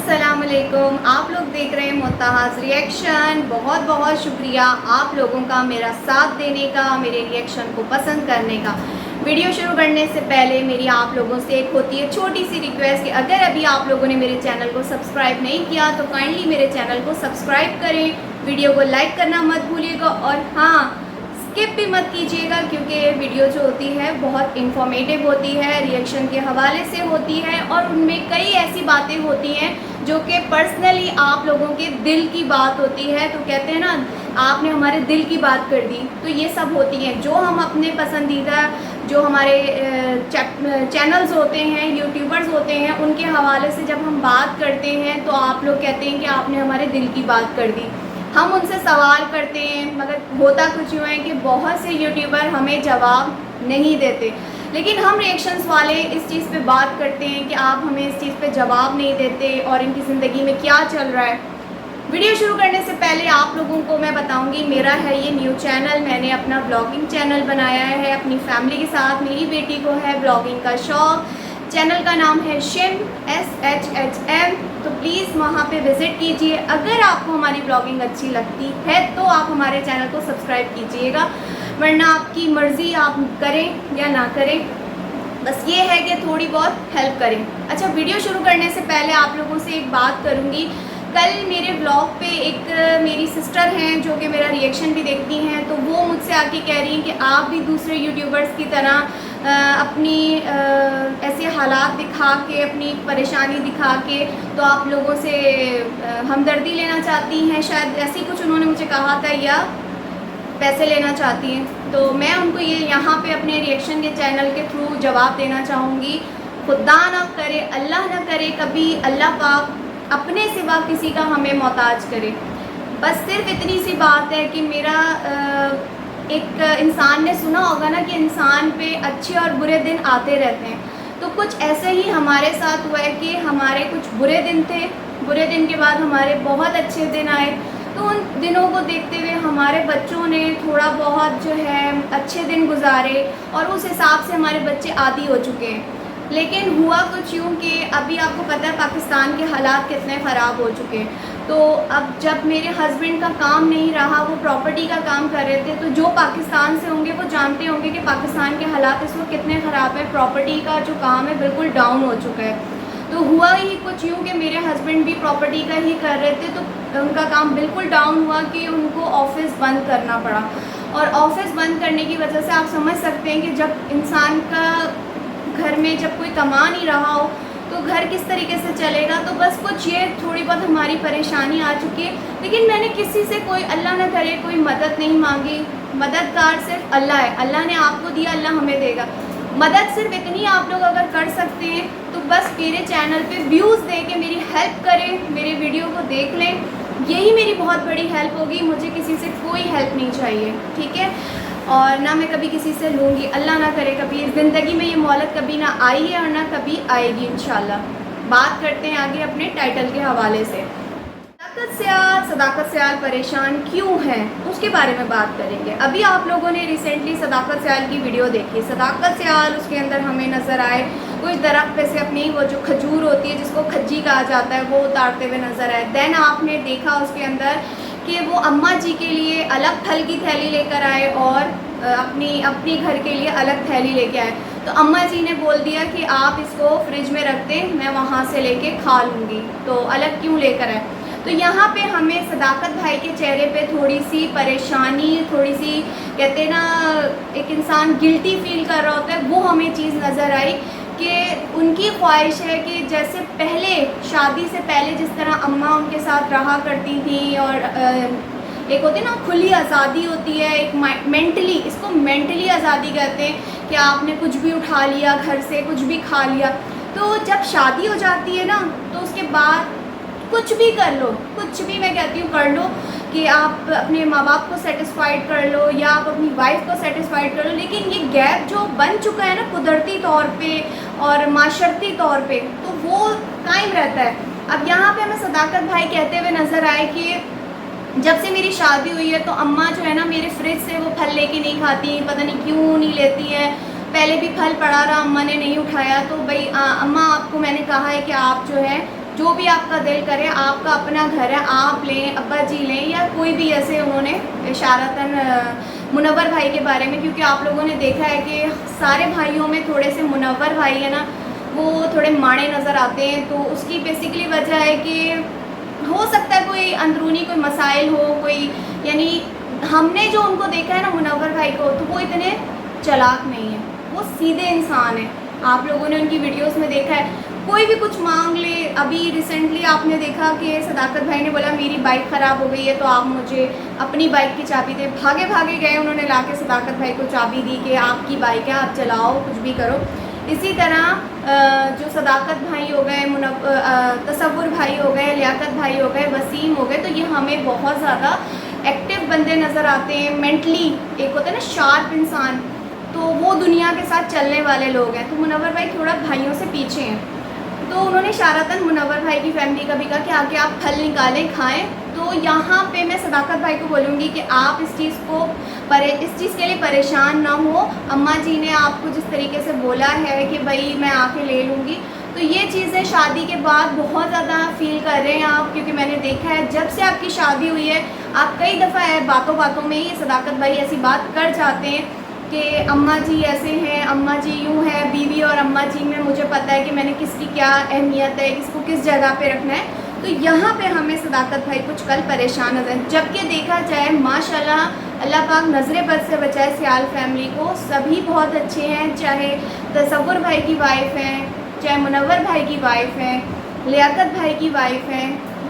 अस्सलाम वालेकुम। आप लोग देख रहे हैं मुत्ताहाज़ रिएक्शन। बहुत बहुत शुक्रिया आप लोगों का मेरा साथ देने का, मेरे रिएक्शन को पसंद करने का। वीडियो शुरू करने से पहले मेरी आप लोगों से एक होती है छोटी सी रिक्वेस्ट कि अगर अभी आप लोगों ने मेरे चैनल को सब्सक्राइब नहीं किया तो काइंडली मेरे चैनल को सब्सक्राइब करें, वीडियो को लाइक करना मत भूलिएगा और हाँ, स्किप भी मत कीजिएगा क्योंकि ये वीडियो जो होती है बहुत इन्फॉर्मेटिव होती है, रिएक्शन के हवाले से होती है और उनमें कई ऐसी बातें होती हैं जो कि पर्सनली आप लोगों के दिल की बात होती है। तो कहते हैं ना, आपने हमारे दिल की बात कर दी, तो ये सब होती हैं जो हम अपने पसंदीदा जो हमारे चैनल्स होते हैं, यूट्यूबर्स होते हैं, उनके हवाले से जब हम बात करते हैं तो आप लोग कहते हैं कि आपने हमारे दिल की बात कर दी। हम उनसे सवाल करते हैं मगर होता कुछ यूँ है कि बहुत से यूट्यूबर हमें जवाब नहीं देते, लेकिन हम रिएक्शंस वाले इस चीज़ पे बात करते हैं कि आप हमें इस चीज़ पे जवाब नहीं देते और इनकी ज़िंदगी में क्या चल रहा है। वीडियो शुरू करने से पहले आप लोगों को मैं बताऊंगी, मेरा है ये न्यू चैनल, मैंने अपना ब्लॉगिंग चैनल बनाया है अपनी फैमिली के साथ। मेरी बेटी को है ब्लॉगिंग का शौक़। चैनल का नाम है शिम SHHM, तो प्लीज़ वहाँ पे विज़िट कीजिए। अगर आपको हमारी ब्लॉगिंग अच्छी लगती है तो आप हमारे चैनल को सब्सक्राइब कीजिएगा, वरना आपकी मर्ज़ी, आप करें या ना करें, बस ये है कि थोड़ी बहुत हेल्प करें। अच्छा, वीडियो शुरू करने से पहले आप लोगों से एक बात करूँगी। कल मेरे ब्लॉग पे एक मेरी सिस्टर हैं जो कि मेरा रिएक्शन भी देखती हैं, तो वो मुझसे आके कह रही हैं कि आप भी दूसरे यूट्यूबर्स की तरह अपनी ऐसे हालात दिखा के, अपनी परेशानी दिखा के तो आप लोगों से हमदर्दी लेना चाहती हैं, शायद ऐसी कुछ उन्होंने मुझे कहा था, या पैसे लेना चाहती हैं। तो मैं उनको ये यहाँ पे अपने रिएक्शन के चैनल के थ्रू जवाब देना चाहूँगी। खुदा ना करे, अल्लाह ना करे कभी अल्लाह पाक अपने सिवा किसी का हमें मोहताज करे। बस सिर्फ इतनी सी बात है कि मेरा एक इंसान ने सुना होगा ना कि इंसान पे अच्छे और बुरे दिन आते रहते हैं, तो कुछ ऐसे ही हमारे साथ हुआ है कि हमारे कुछ बुरे दिन थे, बुरे दिन के बाद हमारे बहुत अच्छे दिन आए। तो उन दिनों को देखते हुए हमारे बच्चों ने थोड़ा बहुत जो है अच्छे दिन गुजारे और उस हिसाब से हमारे बच्चे आदी हो चुके हैं। लेकिन हुआ कुछ यूँ कि अभी आपको पता है पाकिस्तान के हालात कितने ख़राब हो चुके हैं। तो अब जब मेरे हस्बैंड का काम नहीं रहा, वो प्रॉपर्टी का काम कर रहे थे, तो जो पाकिस्तान से होंगे वो जानते होंगे कि पाकिस्तान के हालात इस वक्त कितने ख़राब है। प्रॉपर्टी का जो काम है बिल्कुल डाउन हो चुका है। तो हुआ ही कुछ यूँ कि मेरे हस्बैंड भी प्रॉपर्टी का ही कर रहे थे, तो उनका काम बिल्कुल डाउन हुआ कि उनको ऑफ़िस बंद करना पड़ा। और ऑफ़िस बंद करने की वजह से आप समझ सकते हैं कि जब इंसान का घर में जब कोई कमा नहीं रहा हो तो घर किस तरीके से चलेगा। तो बस कुछ ये थोड़ी बहुत हमारी परेशानी आ चुकी है, लेकिन मैंने किसी से कोई, अल्लाह ना करे, कोई मदद नहीं मांगी। मददगार सिर्फ अल्लाह है। अल्लाह ने आपको दिया, अल्लाह हमें देगा। मदद सिर्फ इतनी आप लोग अगर कर सकते हैं तो बस मेरे चैनल पे व्यूज़ दे के मेरी हेल्प करें, मेरे वीडियो को देख लें, यही मेरी बहुत बड़ी हेल्प होगी। मुझे किसी से कोई हेल्प नहीं चाहिए, ठीक है, और ना मैं कभी किसी से लूँगी। अल्लाह ना करे कभी इस ज़िंदगी में ये मोहलत कभी ना आई है और ना कभी आएगी इंशाल्लाह। बात करते हैं आगे अपने टाइटल के हवाले से। सदाकत सयाल परेशान क्यों हैं, उसके बारे में बात करेंगे। अभी आप लोगों ने रिसेंटली सदाकत सयाल की वीडियो देखी। सदाकत सयाल, उसके अंदर हमें नज़र आए कुछ दरख्त पे से अपनी वो जो खजूर होती है जिसको खज्जी कहा जाता है वो उतारते हुए नज़र आए। देन आपने देखा उसके अंदर कि वो अम्मा जी के लिए अलग फल की थैली लेकर आए और अपनी घर के लिए अलग थैली लेके आए। तो अम्मा जी ने बोल दिया कि आप इसको फ्रिज में रख दें, मैं वहाँ से लेके खा लूँगी। तो अलग क्यों लेकर आए। तो यहाँ पे हमें सदाकत भाई के चेहरे पे थोड़ी सी परेशानी, थोड़ी सी कहते हैं ना, एक इंसान गिल्टी फील कर रहा होता है, वो हमें चीज़ नज़र आई कि उनकी ख्वाहिश है कि जैसे पहले शादी से पहले जिस तरह अम्मा उनके साथ रहा करती थी और एक होती है ना खुली आज़ादी होती है, एक मेंटली, इसको मेंटली आज़ादी कहते हैं कि आपने कुछ भी उठा लिया, घर से कुछ भी खा लिया। तो जब शादी हो जाती है ना तो उसके बाद कुछ भी कर लो, कुछ भी मैं कहती हूँ कर लो, कि आप अपने माँ बाप को सेटिस्फाइड कर लो या आप अपनी वाइफ को सेटिस्फाइड कर लो, लेकिन ये गैप जो बन चुका है ना कुदरती तौर पे और माशरती तौर पे, तो वो कायम रहता है। अब यहाँ पे हमें सदाकत भाई कहते हुए नज़र आए कि जब से मेरी शादी हुई है तो अम्मा जो है ना मेरे फ्रिज से वो फल लेके नहीं खाती, पता नहीं क्यों नहीं लेती हैं। पहले भी फल पड़ा रहा, अम्मा ने नहीं उठाया, तो भाई अम्मा आपको मैंने कहा है कि आप जो है जो भी आपका दिल करे, आपका अपना घर है, आप लें, अब्बा जी लें, या कोई भी, ऐसे उन्होंने इशारतन मुनव्वर भाई के बारे में, क्योंकि आप लोगों ने देखा है कि सारे भाइयों में थोड़े से मुनव्वर भाई है ना, वो थोड़े माड़े नज़र आते हैं। तो उसकी बेसिकली वजह है कि हो सकता है कोई अंदरूनी कोई मसाइल हो, कोई, यानी हमने जो उनको देखा है ना मुनव्वर भाई को, तो वो इतने चालाक नहीं है, वो सीधे इंसान है। आप लोगों ने उनकी वीडियोस में देखा है, कोई भी कुछ मांग ले। अभी रिसेंटली आपने देखा कि सदाकत भाई ने बोला मेरी बाइक ख़राब हो गई है, तो आप मुझे अपनी बाइक की चाबी दे। भागे भागे गए, उन्होंने ला के सदाकत भाई को चाबी दी कि आपकी बाइक है, आप चलाओ, कुछ भी करो। इसी तरह जो सदाकत भाई हो गए, तसव्वुर भाई हो गए, लियाकत भाई हो गए, वसीम हो गए, तो ये हमें बहुत ज़्यादा एक्टिव बंदे नज़र आते हैं। मेंटली एक होता है ना शार्प इंसान, तो वो दुनिया के साथ चलने वाले लोग हैं। तो मुनव्वर भाई थोड़ा भाइयों से पीछे हैं। तो उन्होंने इशारतन मुनव्वर भाई की फैमिली का भी कहा कि आके आप फल निकालें, खाएं। तो यहाँ पे मैं सदाकत भाई को बोलूँगी कि आप इस चीज़ के लिए परेशान ना हो। अम्मा जी ने आपको जिस तरीके से बोला है कि भाई मैं आके ले लूँगी, तो ये चीज़ें शादी के बाद बहुत ज़्यादा फील कर रहे हैं आप, क्योंकि मैंने देखा है जब से आपकी शादी हुई है, आप कई दफ़ा बातों बातों में ही सदाकत भाई ऐसी बात कर जाते हैं कि अम्मा जी ऐसे हैं, अम्मा जी यूँ है। बीवी और अम्मा जी में मुझे पता है कि मैंने किसकी क्या अहमियत है, किसको किस जगह पे रखना है। तो यहाँ पे हमें सदाकत भाई कुछ कल परेशान होते हैं। जबकि देखा जाए माशाल्लाह अल्लाह पाक नज़रे बद से बचाए सियाल फैमिली को, सभी बहुत अच्छे हैं। चाहे तसव्वुर भाई की वाइफ हैं, चाहे मुनव्वर भाई की वाइफ हैं, लियाकत भाई की वाइफ हैं,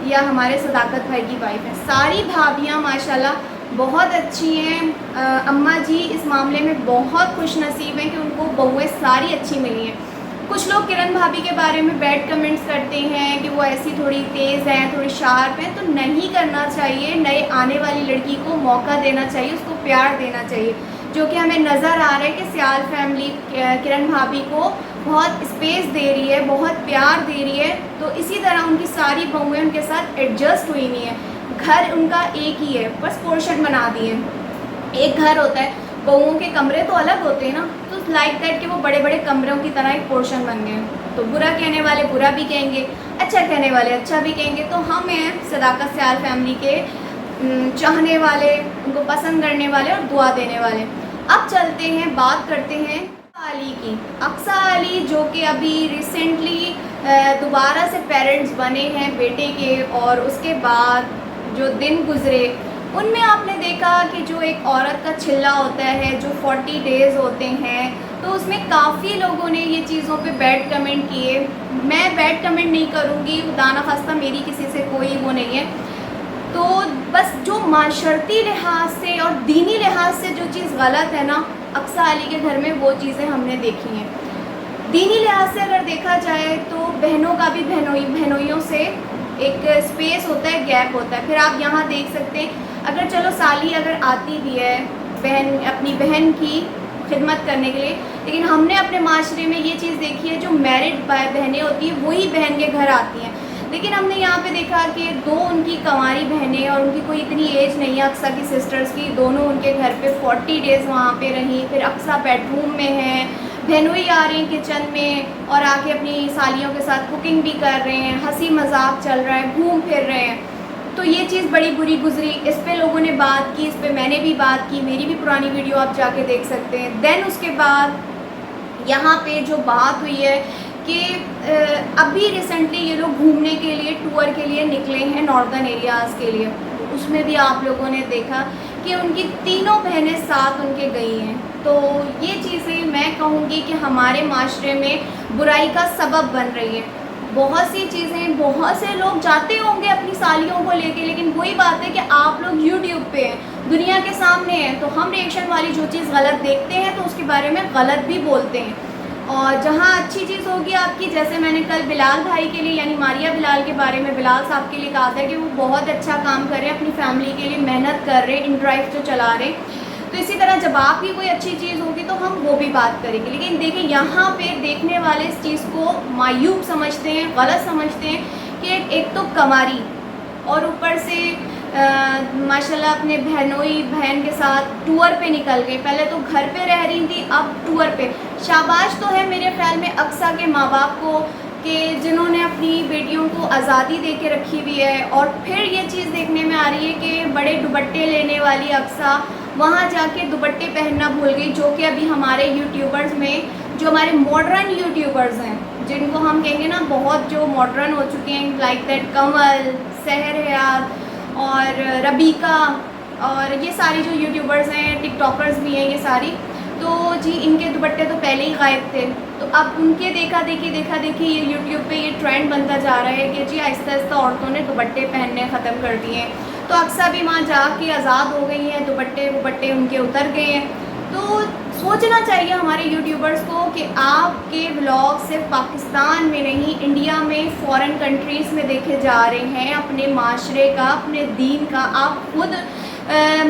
या हमारे सदाकत भाई की वाइफ हैं, सारी भाभियाँ माशाल्लाह बहुत अच्छी हैं। अम्मा जी इस मामले में बहुत खुश नसीब हैं कि उनको बहुएं सारी अच्छी मिली हैं। कुछ लोग किरण भाभी के बारे में बैड कमेंट्स करते हैं कि वो ऐसी थोड़ी तेज़ हैं, थोड़ी शार्प हैं, तो नहीं करना चाहिए। नए आने वाली लड़की को मौका देना चाहिए, उसको प्यार देना चाहिए, जो कि हमें नज़र आ रहा है कि सियाल फैमिली किरण भाभी को बहुत स्पेस दे रही है, बहुत प्यार दे रही है। तो इसी तरह उनकी सारी बहुएं उनके साथ एडजस्ट हुई नहीं है। घर उनका एक ही है, बस पोर्शन बना दिए। एक घर होता है, बहुओं के कमरे तो अलग होते हैं ना, तो लाइक दैट कि वो बड़े बड़े कमरों की तरह एक पोर्शन बन गए। तो बुरा कहने वाले बुरा भी कहेंगे, अच्छा कहने वाले अच्छा भी कहेंगे। तो हम हैं सदाकत सियाल फैमिली के चाहने वाले, उनको पसंद करने वाले और दुआ देने वाले। अब चलते हैं, बात करते हैं अली की। अक्सा अली जो कि अभी रिसेंटली दोबारा से पेरेंट्स बने हैं बेटे के, और उसके बाद जो दिन गुज़रे उनमें आपने देखा कि जो एक औरत का छिल्ला होता है, जो 40 डेज़ होते हैं, तो उसमें काफ़ी लोगों ने ये चीज़ों पे बैड कमेंट किए। मैं बैड कमेंट नहीं करूँगी, खुदा न खास्ता मेरी किसी से कोई वो नहीं है। तो बस जो माशरती लिहाज से और दीनी लिहाज से जो चीज़ गलत है ना अक्सा अली के घर में, वो चीज़ें हमने देखी हैं। दीनी लिहाज से अगर देखा जाए तो बहनों का भी बहनोइयों से एक स्पेस होता है, गैप होता है। फिर आप यहाँ देख सकते हैं, अगर चलो साली अगर आती भी है बहन अपनी बहन की खिदमत करने के लिए, लेकिन हमने अपने माशरे में ये चीज़ देखी है जो मैरिड बहनें होती हैं वही बहन के घर आती हैं। लेकिन हमने यहाँ पे देखा कि दो उनकी कंवारी बहनें, और उनकी कोई इतनी एज नहीं है अक्सा की सिस्टर्स की, दोनों उनके घर पे 40 डेज़ वहाँ पे रहीं। फिर अक्सा बेडरूम में है, बहनोई आ रही हैं किचन में और आके अपनी सालियों के साथ कुकिंग भी कर रहे हैं, हंसी मजाक चल रहा है, घूम फिर रहे हैं। तो ये चीज़ बड़ी बुरी गुजरी। इस पे लोगों ने बात की, इस पे मैंने भी बात की, मेरी भी पुरानी वीडियो आप जाके देख सकते हैं। देन उसके बाद यहाँ पे जो बात हुई है कि अभी रिसेंटली ये लोग घूमने के लिए टूर के लिए निकले हैं नॉर्दर्न एरियाज़ के लिए। उसमें भी आप लोगों ने देखा कि उनकी तीनों बहनें साथ उनके गई हैं। तो ये चीज़ें मैं कहूँगी कि हमारे माशरे में बुराई का सबब बन रही है। बहुत सी चीज़ें, बहुत से लोग जाते होंगे अपनी सालियों को लेके, लेकिन वही बात है कि आप लोग यूट्यूब पे हैं, दुनिया के सामने हैं, तो हम रिएक्शन वाली जो चीज़ गलत देखते हैं तो उसके बारे में गलत भी बोलते हैं। और जहाँ अच्छी चीज़ होगी आपकी, जैसे मैंने कल बिलाल भाई के लिए यानी मारिया बिलाल के बारे में बिलाल साहब के लिए कहा था कि वो बहुत अच्छा काम कर रहे हैं, अपनी फैमिली के लिए मेहनत कर रहे हैं, इन ड्राइव जो चला रहे हैं। तो इसी तरह जब आपकी कोई अच्छी चीज़ होगी तो हम वो भी बात करेंगे। लेकिन देखिए यहाँ पे देखने वाले इस चीज़ को मायूब समझते हैं, गलत समझते हैं कि एक तो कमारी और ऊपर से माशाल्लाह अपने बहनोई बहन के साथ टूर पे निकल गई। पहले तो घर पे रह रही थी, अब टूर पे। शाबाश तो है मेरे ख्याल में अक्सा के माँ बाप को کہ جنہوں نے اپنی بیٹیوں کو آزادی دے کے رکھی ہوئی ہے، اور پھر یہ چیز دیکھنے میں آ رہی ہے کہ بڑے دوپٹے لینے والی اقصیٰ وہاں جا کے دوپٹے پہننا بھول گئی، جو کہ ابھی ہمارے یوٹیوبرز میں جو ہمارے ماڈرن یوٹیوبرز ہیں، جن کو ہم کہیں گے نا بہت جو ماڈرن ہو چکے ہیں، لائک دیٹ کنول، سحر حیات اور ربیکہ، اور یہ ساری جو یوٹیوبرز ہیں، ٹک ٹاکرز بھی ہیں یہ ساری، تو جی ان کے دوپٹے تو پہلے ہی غائب تھے، تو اب ان کے دیکھا دیکھی یہ یوٹیوب پہ یہ ٹرینڈ بنتا جا رہا ہے کہ جی آہستہ آہستہ عورتوں نے دوپٹے پہننے ختم کر دیے ہیں، تو اقصیٰ بھی وہاں جا کے آزاد ہو گئی ہیں، دوپٹے ان کے اتر گئے ہیں۔ تو سوچنا چاہیے ہمارے یوٹیوبرز کو کہ آپ کے ولاگ صرف پاکستان میں نہیں، انڈیا میں، فورن کنٹریز میں دیکھے جا رہے ہیں، اپنے معاشرے کا، اپنے دین کا آپ خود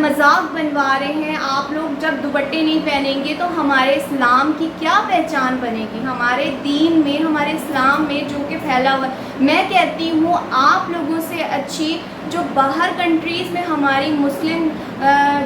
مذاق بنوا رہے ہیں۔ آپ لوگ جب دوپٹے نہیں پہنیں گے تو ہمارے اسلام کی کیا پہچان بنے گی؟ ہمارے دین میں، ہمارے اسلام میں جو کہ پھیلا ہوا ہے، میں کہتی ہوں آپ لوگوں سے اچھی جو باہر کنٹریز میں ہماری مسلم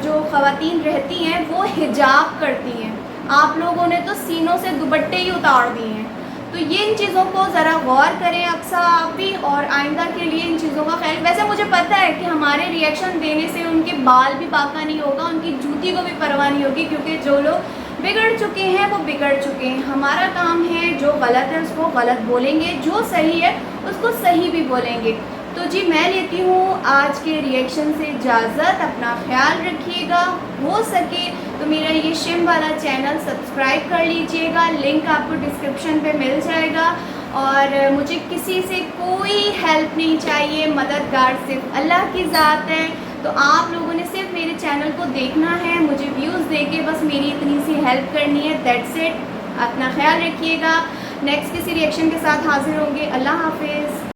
جو خواتین رہتی ہیں وہ حجاب کرتی ہیں، آپ لوگوں نے تو سینوں سے دوپٹے ہی اتار دیے ہیں۔ تو یہ ان چیزوں کو ذرا غور کریں اقصیٰ آپ بھی، اور آئندہ کے لیے ان چیزوں کا خیال۔ ویسے مجھے پتہ ہے کہ ہمارے ریئیکشن دینے سے ان کے بال بھی پاکا نہیں ہوگا، ان کی جوتی کو بھی پرواہ نہیں ہوگی، کیونکہ جو لوگ بگڑ چکے ہیں وہ بگڑ چکے ہیں۔ ہمارا کام ہے جو غلط ہے اس کو غلط بولیں گے، جو صحیح ہے اس کو صحیح بھی بولیں گے۔ تو جی میں لیتی ہوں آج کے ریئیکشن سے اجازت، اپنا خیال رکھیے گا، ہو سکے تو میرا یہ شم والا چینل سبسکرائب کر لیجئے گا، لنک آپ کو ڈسکرپشن پہ مل جائے گا، اور مجھے کسی سے کوئی ہیلپ نہیں چاہیے، مددگار صرف اللہ کی ذات ہے، تو آپ لوگوں نے صرف میرے چینل کو دیکھنا ہے، مجھے ویوز دے کے بس میری اتنی سی ہیلپ کرنی ہے، دیٹس اٹ۔ اپنا خیال رکھیے گا، نیکسٹ کسی ریئیکشن کے ساتھ حاضر ہوں گے، اللہ حافظ۔